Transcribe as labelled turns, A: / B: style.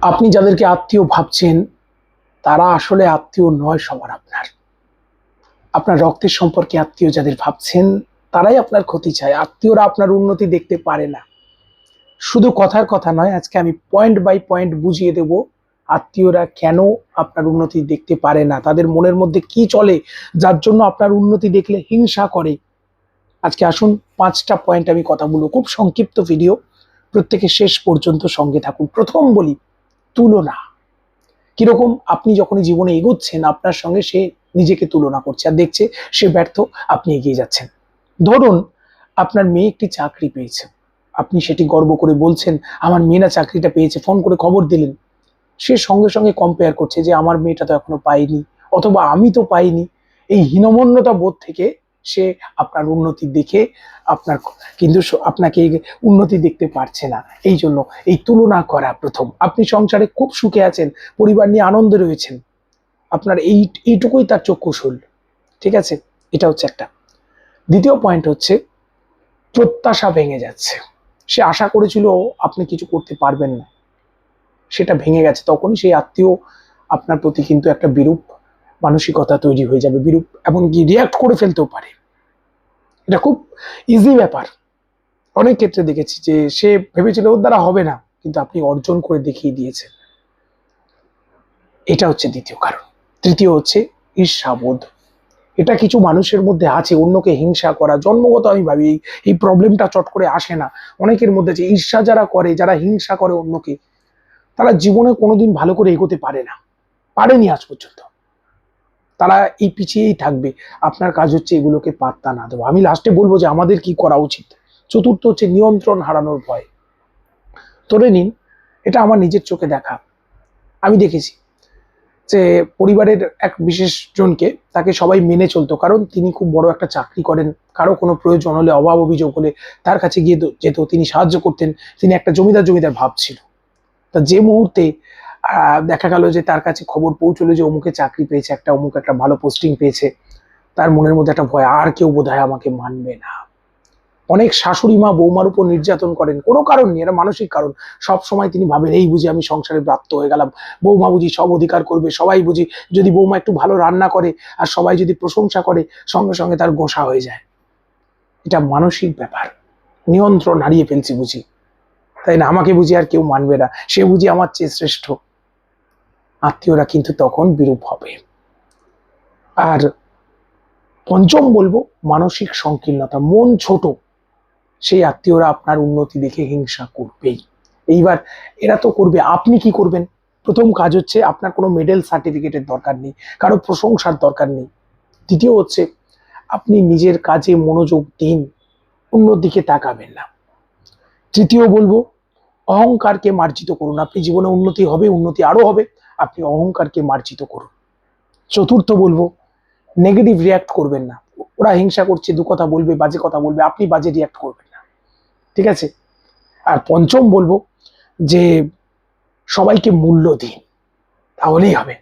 A: আপনি যাদেরকে আত্মীয় ভাবছেন তারা আসলে আত্মীয় নয় সবার। আপনার আপনার রক্তের সম্পর্কে আত্মীয় যাদের ভাবছেন তারাই আপনার ক্ষতি চায়। আত্মীয়রা আপনার উন্নতি দেখতে পারে না। শুধু কথার কথা নয়, আজকে আমি পয়েন্ট বাই পয়েন্ট বুঝিয়ে দেব আত্মীয়রা কেন আপনার উন্নতি দেখতে পারে না, তাদের মনের মধ্যে কি চলে যার জন্য আপনার উন্নতি দেখলে হিংসা করে। আজকে আসুন 5টা পয়েন্ট আমি কথা বলবো, খুব সংক্ষিপ্ত ভিডিও, প্রত্যেকে শেষ পর্যন্ত সঙ্গে থাকুন। প্রথম বলি, তুলনা। কিরকম? আপনি যখনই জীবনে এগোচ্ছেন আপনার সঙ্গে সে নিজেকে তুলনা করছে আর দেখছে সে ব্যর্থ, আপনি এগিয়ে যাচ্ছেন। ধরুন আপনার মেয়ে একটি চাকরি পেয়েছে, আপনি সেটি গর্ব করে বলছেন আমার মেয়ে না চাকরিটা পেয়েছে, ফোন করে খবর দিলেন। সে সঙ্গে সঙ্গে কম্পেয়ার করছে যে আমার মেয়েটা তো এখনো পায়নি, অথবা আমি তো পাইনি। এই হীনমন্যতা বোধ থেকে সে আপনার উন্নতি দেখে আপনার কিন্তু আপনাকে উন্নতি দেখতে পারছে না। এই জন্য এই তুলনা করা। প্রথম, আপনি সংসারে খুব সুখে আছেন, পরিবার নিয়ে আনন্দে রয়েছেন, আপনার এইটুকুই তার চক্ষুশূল। ঠিক আছে, এটা হচ্ছে একটা। দ্বিতীয় পয়েন্ট হচ্ছে প্রত্যাশা ভেঙে যাচ্ছে। সে আশা করেছিল আপনি কিছু করতে পারবেন না, সেটা ভেঙে গেছে। তখনই সেই আত্মীয় আপনার প্রতি কিন্তু একটা বিরূপ মানসিকতা তৈরি হয়ে যাবে, বিরূপ, এমনকি রিয়াক্ট করে ফেলতেও পারে। এটা খুব ইজি ব্যাপার। অনেক ক্ষেত্রে দেখেছি যে সে ভেবেছিল ওর দ্বারা হবে না, কিন্তু আপনি অর্জন করে দেখিয়ে দিয়েছেন। এটা হচ্ছে দ্বিতীয় কারণ। তৃতীয় হচ্ছে ঈর্ষাবোধ। এটা কিছু মানুষের মধ্যে আছে, অন্যকে হিংসা করা জন্মগত। আমি ভাবি এই প্রবলেমটা চট করে আসে না অনেকের মধ্যে, যে ঈর্ষা যারা করে, যারা হিংসা করে অন্যকে, তারা জীবনে কোনোদিন ভালো করে এগোতে পারে না, পারেনি আজ পর্যন্ত। তারা এই পিছিয়েই থাকবে। আপনার কাজ হচ্ছে এগুলোকে পাত্তা না দেবো। আমি লাস্টে বলবো যে আমাদের কি করা উচিত। চতুর্থ হচ্ছে নিয়ন্ত্রণ হারানোর ভয়। ধরে নিন, এটা আমার নিজের চোখে দেখা, আমি দেখেছি যে পরিবারের এক বিশেষ জনকে, তাকে সবাই মেনে চলতো, কারণ তিনি খুব বড় একটা চাকরি করেন। কারো কোনো প্রয়োজন হলে, অভাব অভিযোগ হলে তার কাছে গিয়ে যেত, তিনি সাহায্য করতেন। তিনি একটা জমিদার জমিদার ভাব ছিল। তা যে মুহূর্তে দেখা গেল যে তার কাছে খবর পৌঁছলো যে অমুকে চাকরি পেয়েছে, অমুক একটা ভালো পোস্টিং পেয়েছে, তার মনের মধ্যে একটা ভয়, আর কেউ বোধহয় আমাকে মানবে না। অনেক শাশুড়ি মা বৌমার উপর নির্যাতন করেন, কোনো কারণ নেই, এটা মানসিক কারণ। সব সময় তিনি ভাবেন এই বুঝি আমি সংসারে প্রাপ্ত হয়ে গেলাম, বৌমা বুঝি সব অধিকার করবে, সবাই বুঝি যদি বৌমা একটু ভালো রান্না করে আর সবাই যদি প্রশংসা করে, সঙ্গে সঙ্গে তার গোসা হয়ে যায়। এটা মানসিক ব্যাপার, নিয়ন্ত্রণ হারিয়ে ফেলছি বুঝি, তাই না? আমাকে বুঝি আর কেউ মানবে না, সে বুঝি আমার চেয়ে শ্রেষ্ঠ। আত্মীয়রা কিন্তু তখন বিরূপ হবে। আর পঞ্চম বলবো, মানসিক সংকীর্ণতা, মন ছোট। সেই আত্মীয়রা আপনার উন্নতি দেখে হিংসা করবেই। এইবার এরা তো করবে, আপনি কি করবেন? প্রথম কাজ হচ্ছে আপনার কোনো মেডেল সার্টিফিকেটের দরকার নেই, কারো প্রশংসার দরকার নেই। দ্বিতীয় হচ্ছে আপনি নিজের কাজে মনোযোগ দিন, অন্যদিকে তাকাবেন না। তৃতীয় বলবো, অহংকারকে মার্জিত করুন। আপনি জীবনে উন্নতি হবে, উন্নতি আরো হবে, আপনি অহংকারকে মার্জিত করুন। চতুর্থ বলবো, নেগেটিভ রিয়াক্ট করবেন না। ওরা হিংসা করছে, দু কথা বলবে, বাজে কথা বলবে, আপনি বাজে রিয়াক্ট করবেন না। ঠিক আছে? আর পঞ্চম বলবো যে সবাইকে মূল্য দিন, তাহলেই হবে।